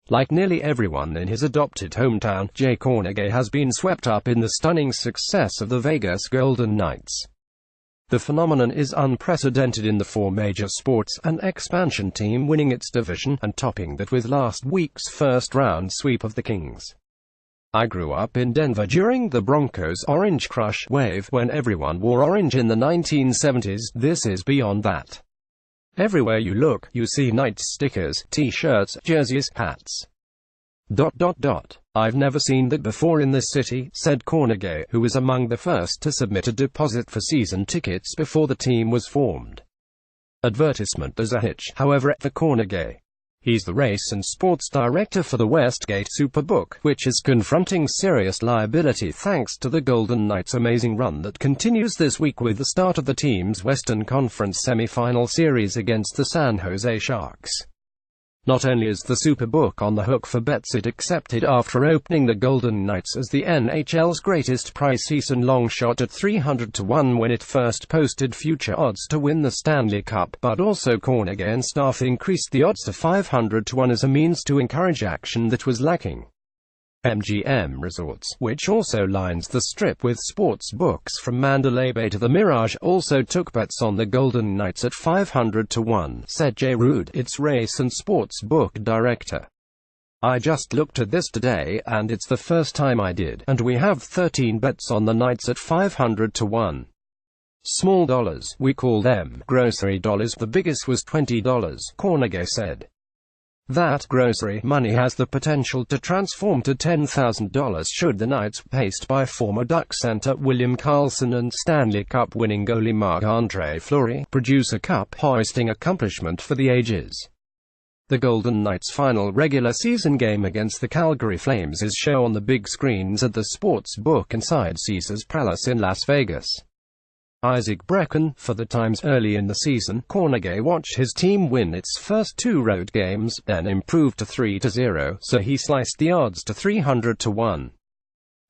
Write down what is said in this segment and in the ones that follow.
Like nearly everyone in his adopted hometown, Jay Kornegay has been swept up in the stunning success of the Vegas Golden Knights. The phenomenon is unprecedented in the four major sports, an expansion team winning its division, and topping that with last week's first-round sweep of the Kings. I grew up in Denver during the Broncos' Orange Crush wave, when everyone wore orange in the 1970s. This is beyond that. Everywhere you look, you see Knights stickers, t-shirts, jerseys, hats. I've never seen that before in this city, said Kornegay, who was among the first to submit a deposit for season tickets before the team was formed. Advertisement There's a hitch, however, for Kornegay. He's the race and sports director for the Westgate Superbook, which is confronting serious liability thanks to the Golden Knights' amazing run that continues this week with the start of the team's Western Conference semi-final series against the San Jose Sharks. Not only is the Superbook on the hook for bets it accepted after opening the Golden Knights as the NHL's greatest prize season long shot at 300 to 1 when it first posted future odds to win the Stanley Cup, but also Kornegay and staff increased the odds to 500 to 1 as a means to encourage action that was lacking. MGM Resorts, which also lines the Strip with sports books from Mandalay Bay to the Mirage, also took bets on the Golden Knights at 500 to 1, said Jay Rood, its race and sports book director. I just looked at this today, and it's the first time I did, and we have 13 bets on the Knights at 500 to 1. Small dollars, we call them grocery dollars. The biggest was $20, Kornegay said. That grocery money has the potential to transform to $10,000 should the Knights, paced by former Ducks center William Karlsson and Stanley Cup winning goalie Marc-Andre Fleury, produce a cup-hoisting accomplishment for the ages. The Golden Knights' final regular season game against the Calgary Flames is shown on the big screens at the sports book inside Caesars Palace in Las Vegas. Isaac Brecken, for the Times. Early in the season, Kornegay watched his team win its first two road games, then improved to 3-0, so he sliced the odds to 300 to 1.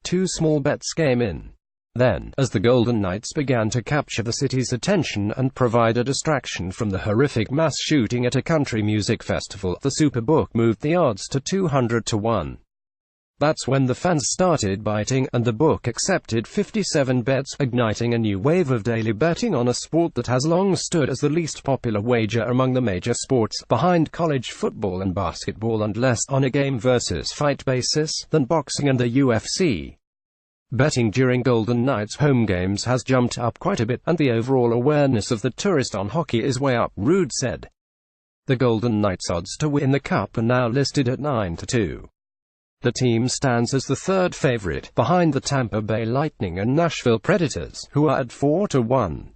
Two small bets came in. Then, as the Golden Knights began to capture the city's attention and provide a distraction from the horrific mass shooting at a country music festival, the Superbook moved the odds to 200 to 1. That's when the fans started biting, and the book accepted 57 bets, igniting a new wave of daily betting on a sport that has long stood as the least popular wager among the major sports, behind college football and basketball and less on a game versus fight basis than boxing and the UFC. Betting during Golden Knights home games has jumped up quite a bit, and the overall awareness of the tourist on hockey is way up, Rood said. The Golden Knights' odds to win the Cup are now listed at 9 to 2. The team stands as the third favorite, behind the Tampa Bay Lightning and Nashville Predators, who are at 4 to 1.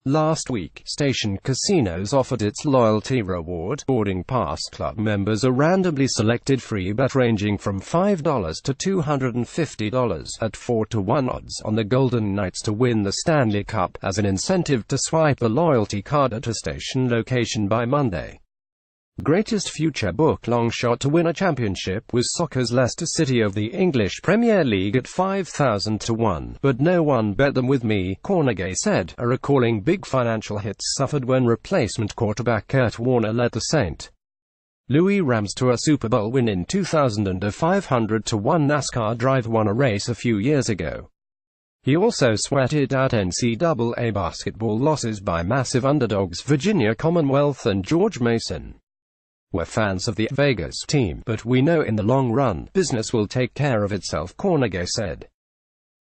Last week, Station Casinos offered its loyalty reward. Boarding Pass Club members are randomly selected free bet ranging from $5 to $250 at 4 to 1 odds on the Golden Knights to win the Stanley Cup, as an incentive to swipe the loyalty card at a station location by Monday. Greatest future book long shot to win a championship was soccer's Leicester City of the English Premier League at 5,000 to 1, but no one bet them with me, Kornegay said, recalling big financial hits suffered when replacement quarterback Kurt Warner led the St. Louis Rams to a Super Bowl win in 2000 and a 500 to 1 NASCAR driver won a race a few years ago. He also sweated out NCAA basketball losses by massive underdogs Virginia Commonwealth and George Mason. We're fans of the Vegas team, but we know in the long run, business will take care of itself, Kornegay said.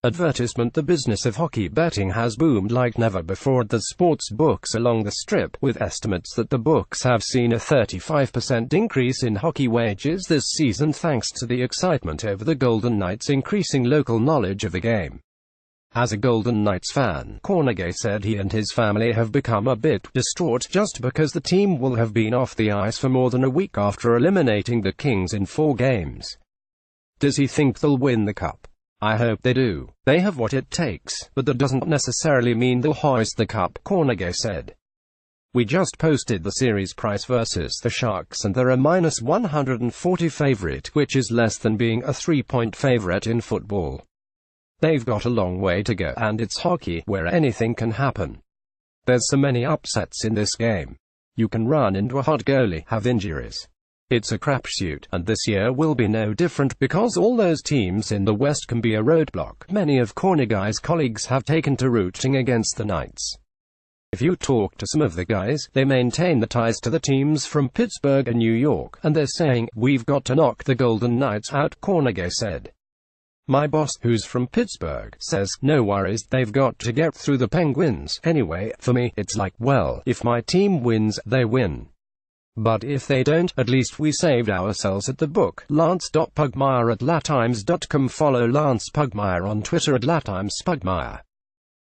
Advertisement The business of hockey betting has boomed like never before at the sports books along the Strip, with estimates that the books have seen a 35% increase in hockey wagers this season thanks to the excitement over the Golden Knights' increasing local knowledge of the game. As a Golden Knights fan, Kornegay said he and his family have become a bit distraught just because the team will have been off the ice for more than a week after eliminating the Kings in 4 games. Does he think they'll win the Cup? I hope they do. They have what it takes, but that doesn't necessarily mean they'll hoist the Cup, Kornegay said. We just posted the series price versus the Sharks and they're a -140 favorite, which is less than being a 3-point favorite in football. They've got a long way to go, and it's hockey, where anything can happen. There's so many upsets in this game. You can run into a hot goalie, have injuries. It's a crapshoot, and this year will be no different, because all those teams in the West can be a roadblock. Many of Corneguy's colleagues have taken to rooting against the Knights. If you talk to some of the guys, they maintain the ties to the teams from Pittsburgh and New York, and they're saying, "We've got to knock the Golden Knights out," Corneguy said. My boss, who's from Pittsburgh, says, "No worries, they've got to get through the Penguins. Anyway, for me, it's like, well, if my team wins, they win. But if they don't, at least we saved ourselves at the book." Lance.Pugmire at LaTimes.com. Follow Lance Pugmire on Twitter at LaTimesPugmire.